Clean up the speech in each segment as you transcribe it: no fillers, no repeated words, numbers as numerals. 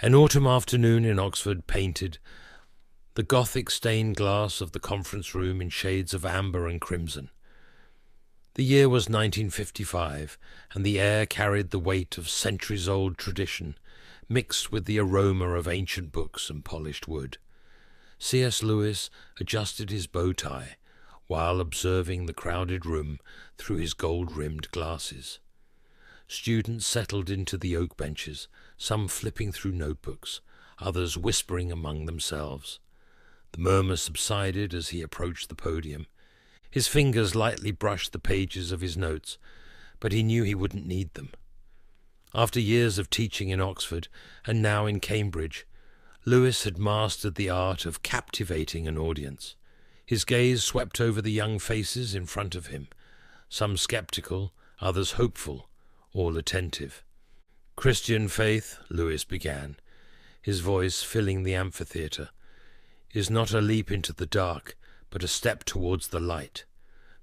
An autumn afternoon in Oxford painted the Gothic stained glass of the conference room in shades of amber and crimson. The year was 1955, and the air carried the weight of centuries-old tradition, mixed with the aroma of ancient books and polished wood. C.S. Lewis adjusted his bow tie while observing the crowded room through his gold-rimmed glasses. Students settled into the oak benches, some flipping through notebooks, others whispering among themselves. The murmur subsided as he approached the podium. His fingers lightly brushed the pages of his notes, but he knew he wouldn't need them. After years of teaching in Oxford, and now in Cambridge, Lewis had mastered the art of captivating an audience. His gaze swept over the young faces in front of him, some sceptical, others hopeful, all attentive. "Christian faith," Lewis began, his voice filling the amphitheatre, "is not a leap into the dark, but a step towards the light."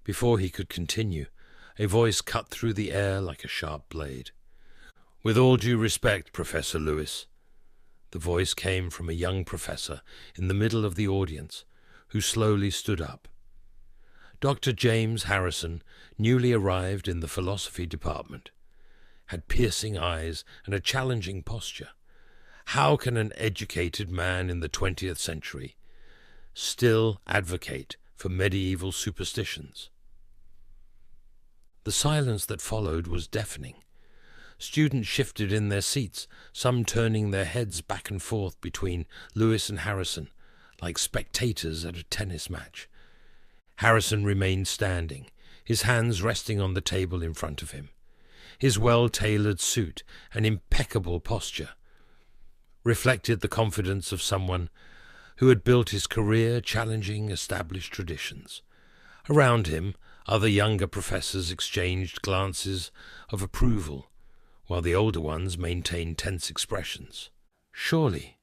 Before he could continue, a voice cut through the air like a sharp blade. "With all due respect, Professor Lewis." The voice came from a young professor in the middle of the audience, who slowly stood up. Dr. James Harrison, newly arrived in the philosophy department, had piercing eyes and a challenging posture. How can an educated man in the 20th century still advocate for medieval superstitions? The silence that followed was deafening. Students shifted in their seats, some turning their heads back and forth between Lewis and Harrison, like spectators at a tennis match. Harrison remained standing, his hands resting on the table in front of him. His well-tailored suit and impeccable posture reflected the confidence of someone who had built his career challenging established traditions. Around him, other younger professors exchanged glances of approval, while the older ones maintained tense expressions. "Surely,"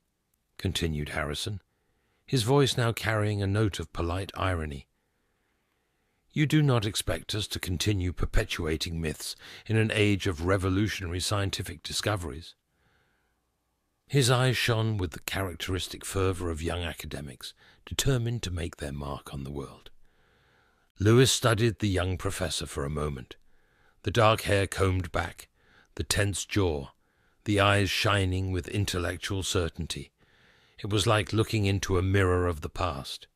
continued Harrison, his voice now carrying a note of polite irony, "you do not expect us to continue perpetuating myths in an age of revolutionary scientific discoveries." His eyes shone with the characteristic fervour of young academics, determined to make their mark on the world. Lewis studied the young professor for a moment, the dark hair combed back, the tense jaw, the eyes shining with intellectual certainty. It was like looking into a mirror of the past.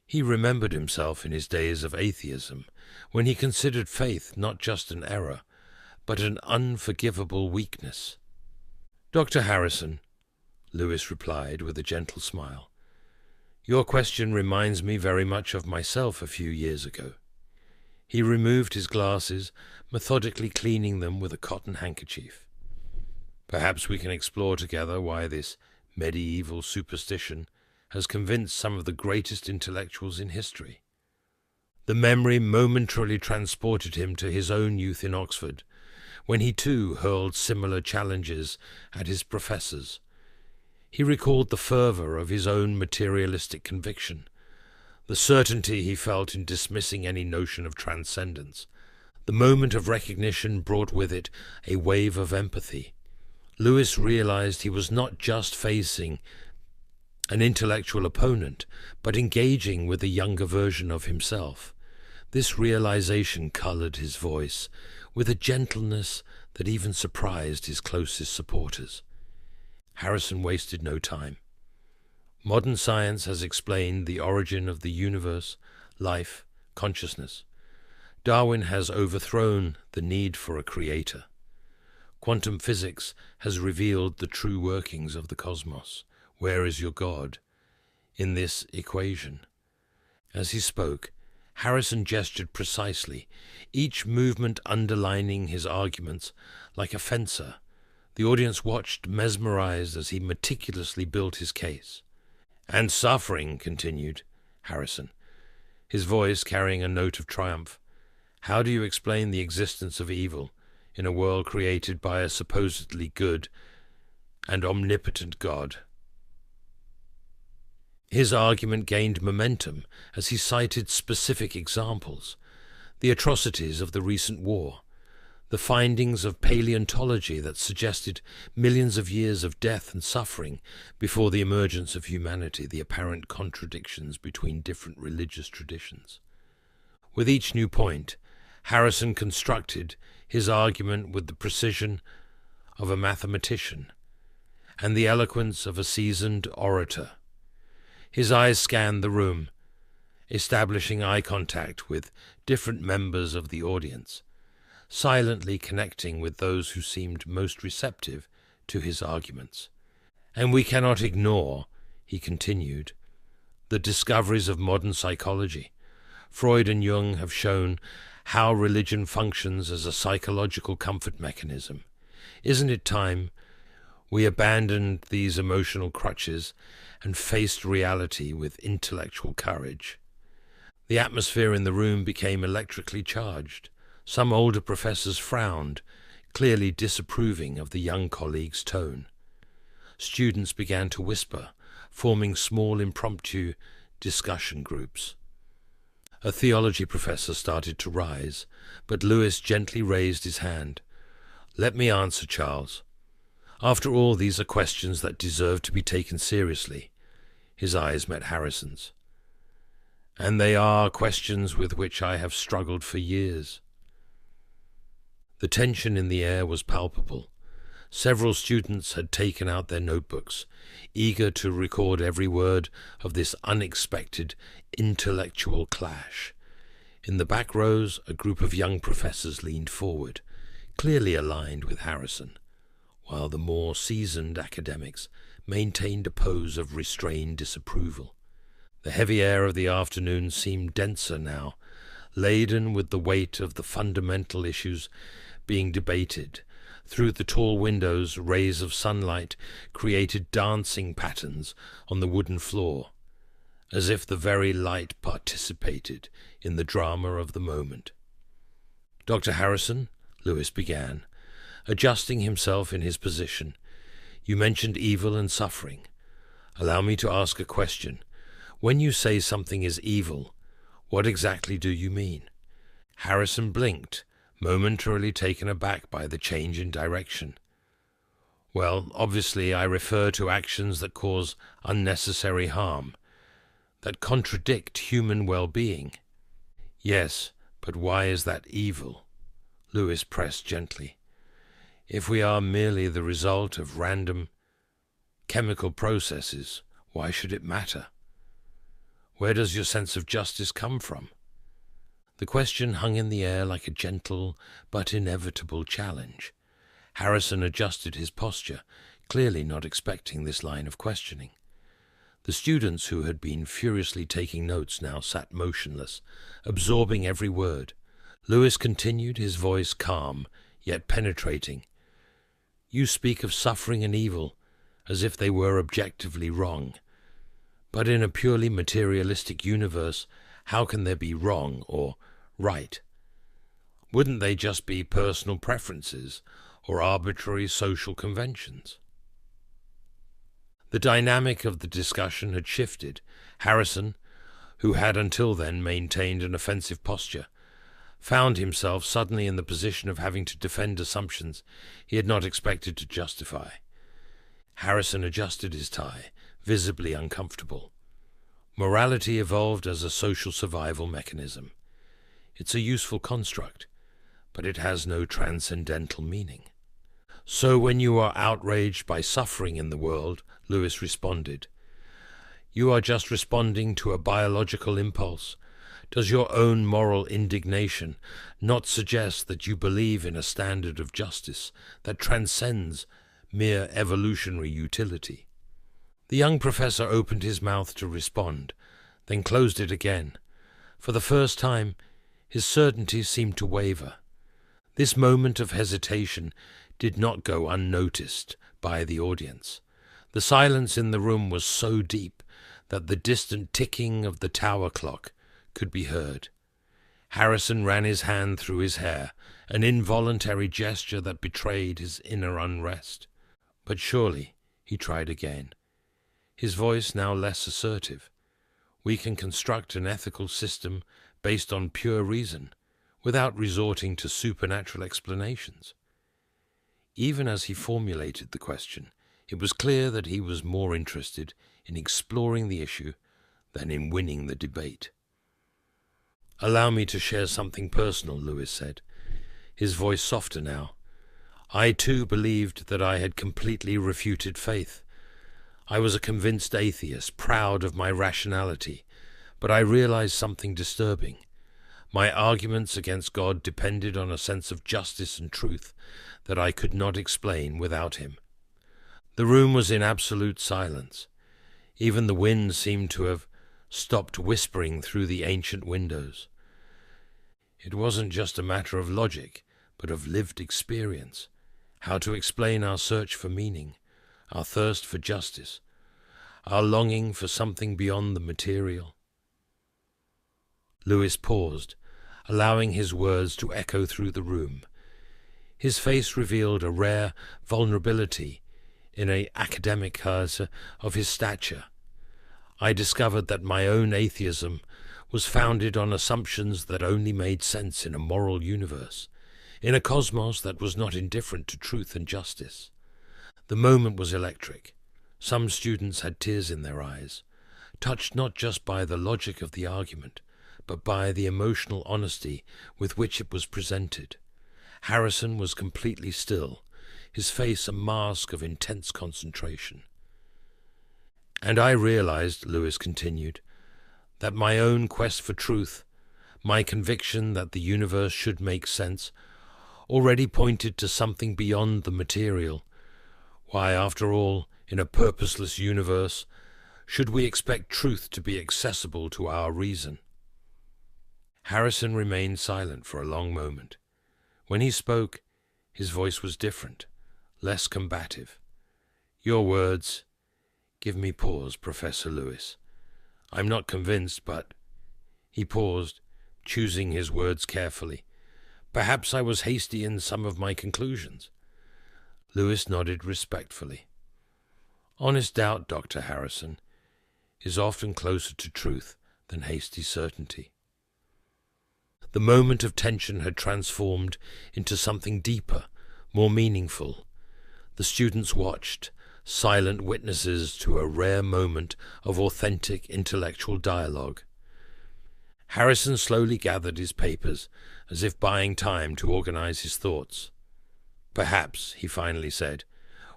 He remembered himself in his days of atheism, when he considered faith not just an error, but an unforgivable weakness. "Dr. Harrison," Lewis replied with a gentle smile, "your question reminds me very much of myself a few years ago." He removed his glasses, methodically cleaning them with a cotton handkerchief. "Perhaps we can explore together why this medieval superstition has convinced some of the greatest intellectuals in history." The memory momentarily transported him to his own youth in Oxford, when he too hurled similar challenges at his professors. He recalled the fervour of his own materialistic conviction, the certainty he felt in dismissing any notion of transcendence. The moment of recognition brought with it a wave of empathy. Lewis realized he was not just facing an intellectual opponent, but engaging with a younger version of himself. This realization colored his voice with a gentleness that even surprised his closest supporters. Harrison wasted no time. "Modern science has explained the origin of the universe, life, consciousness. Darwin has overthrown the need for a creator. Quantum physics has revealed the true workings of the cosmos. Where is your God in this equation?" As he spoke, Harrison gestured precisely, each movement underlining his arguments like a fencer. The audience watched, mesmerized, as he meticulously built his case. "And suffering," continued Harrison, his voice carrying a note of triumph. "How do you explain the existence of evil in a world created by a supposedly good and omnipotent God?" His argument gained momentum as he cited specific examples: the atrocities of the recent war, The findings of paleontology that suggested millions of years of death and suffering before the emergence of humanity, the apparent contradictions between different religious traditions. With each new point, Harrison constructed his argument with the precision of a mathematician and the eloquence of a seasoned orator. His eyes scanned the room, establishing eye contact with different members of the audience, silently connecting with those who seemed most receptive to his arguments. And we cannot ignore, he continued, the discoveries of modern psychology. Freud and Jung have shown how religion functions as a psychological comfort mechanism. Isn't it time we abandoned these emotional crutches and faced reality with intellectual courage? The atmosphere in the room became electrically charged. Some older professors frowned, clearly disapproving of the young colleague's tone. Students began to whisper, forming small impromptu discussion groups. A theology professor started to rise, but Lewis gently raised his hand. "Let me answer, Charles. After all, these are questions that deserve to be taken seriously." His eyes met Harrison's. "And they are questions with which I have struggled for years." The tension in the air was palpable. Several students had taken out their notebooks, eager to record every word of this unexpected intellectual clash. In the back rows, a group of young professors leaned forward, clearly aligned with Harrison, while the more seasoned academics maintained a pose of restrained disapproval. The heavy air of the afternoon seemed denser now, laden with the weight of the fundamental issues being debated. Through the tall windows, rays of sunlight created dancing patterns on the wooden floor, as if the very light participated in the drama of the moment. "Dr. Harrison," Lewis began, adjusting himself in his position, "you mentioned evil and suffering. Allow me to ask a question. When you say something is evil, what exactly do you mean?" Harrison blinked, momentarily taken aback by the change in direction. "Well, obviously I refer to actions that cause unnecessary harm, that contradict human well-being." "Yes, but why is that evil?" Lewis pressed gently. "If we are merely the result of random chemical processes, why should it matter? Where does your sense of justice come from?" The question hung in the air like a gentle but inevitable challenge. Harrison adjusted his posture, clearly not expecting this line of questioning. The students who had been furiously taking notes now sat motionless, absorbing every word. Lewis continued, his voice calm, yet penetrating. "You speak of suffering and evil as if they were objectively wrong. But in a purely materialistic universe, how can there be wrong or right? Wouldn't they just be personal preferences or arbitrary social conventions?" The dynamic of the discussion had shifted. Harrison, who had until then maintained an offensive posture, found himself suddenly in the position of having to defend assumptions he had not expected to justify. Harrison adjusted his tie, visibly uncomfortable. Morality evolved as a social survival mechanism. It's a useful construct, but it has no transcendental meaning. "So when you are outraged by suffering in the world," Lewis responded, "you are just responding to a biological impulse. Does your own moral indignation not suggest that you believe in a standard of justice that transcends mere evolutionary utility?" The young professor opened his mouth to respond, then closed it again. For the first time, his certainty seemed to waver. This moment of hesitation did not go unnoticed by the audience. The silence in the room was so deep that the distant ticking of the tower clock could be heard. Harrison ran his hand through his hair, an involuntary gesture that betrayed his inner unrest. "But surely," he tried again, his voice now less assertive, "we can construct an ethical system based on pure reason, without resorting to supernatural explanations. Even as he formulated the question, it was clear that he was more interested in exploring the issue than in winning the debate. "Allow me to share something personal," Lewis said, his voice softer now. "I too believed that I had completely refuted faith. I was a convinced atheist, proud of my rationality, but I realized something disturbing. My arguments against God depended on a sense of justice and truth that I could not explain without him." The room was in absolute silence. Even the wind seemed to have stopped whispering through the ancient windows. It wasn't just a matter of logic, but of lived experience. How to explain our search for meaning, our thirst for justice, our longing for something beyond the material. Lewis paused, allowing his words to echo through the room. His face revealed a rare vulnerability in an academic of his stature. I discovered that my own atheism was founded on assumptions that only made sense in a moral universe, in a cosmos that was not indifferent to truth and justice. The moment was electric. Some students had tears in their eyes, touched not just by the logic of the argument, but by the emotional honesty with which it was presented. Harrison was completely still, his face a mask of intense concentration. "And I realized," Lewis continued, "that my own quest for truth, my conviction that the universe should make sense, already pointed to something beyond the material. Why, after all, in a purposeless universe, should we expect truth to be accessible to our reason?" Harrison remained silent for a long moment. When he spoke, his voice was different, less combative. "Your words give me pause, Professor Lewis. I'm not convinced, but—" He paused, choosing his words carefully. "Perhaps I was hasty in some of my conclusions." Lewis nodded respectfully. "Honest doubt, Dr. Harrison, is often closer to truth than hasty certainty." The moment of tension had transformed into something deeper, more meaningful. The students watched, silent witnesses to a rare moment of authentic intellectual dialogue. Harrison slowly gathered his papers, as if buying time to organize his thoughts. "Perhaps," he finally said,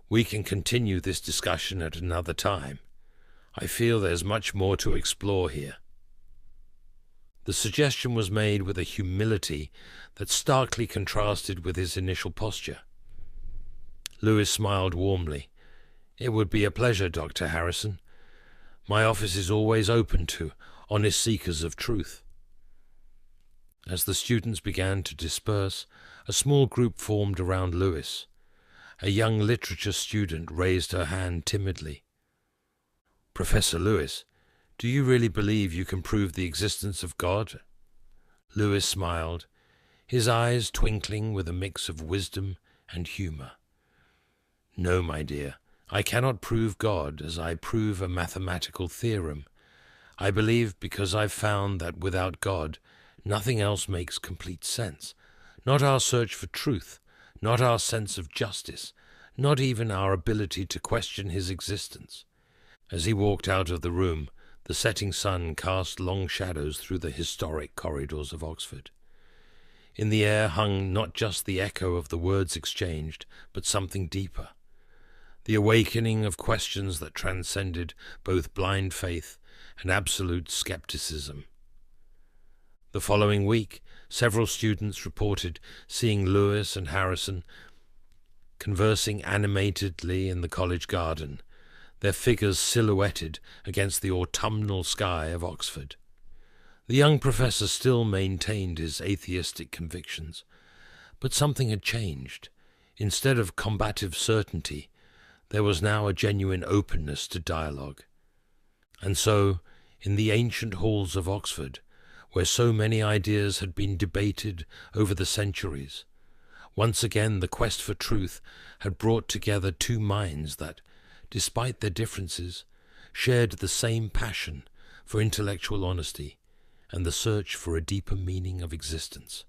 "we can continue this discussion at another time. I feel there's much more to explore here." The suggestion was made with a humility that starkly contrasted with his initial posture. Lewis smiled warmly. "It would be a pleasure, Dr. Harrison. My office is always open to honest seekers of truth." As the students began to disperse, a small group formed around Lewis. A young literature student raised her hand timidly. "Professor Lewis, do you really believe you can prove the existence of God?" Lewis smiled, his eyes twinkling with a mix of wisdom and humor. "No, my dear, I cannot prove God as I prove a mathematical theorem. I believe because I've found that without God, nothing else makes complete sense. Not our search for truth, not our sense of justice, not even our ability to question his existence." As he walked out of the room, the setting sun cast long shadows through the historic corridors of Oxford. In the air hung not just the echo of the words exchanged, but something deeper. The awakening of questions that transcended both blind faith and absolute skepticism. The following week, several students reported seeing Lewis and Harrison conversing animatedly in the college garden, their figures silhouetted against the autumnal sky of Oxford. The young professor still maintained his atheistic convictions, but something had changed. Instead of combative certainty, there was now a genuine openness to dialogue. And so, in the ancient halls of Oxford, where so many ideas had been debated over the centuries, once again the quest for truth had brought together two minds that, despite their differences, shared the same passion for intellectual honesty and the search for a deeper meaning of existence.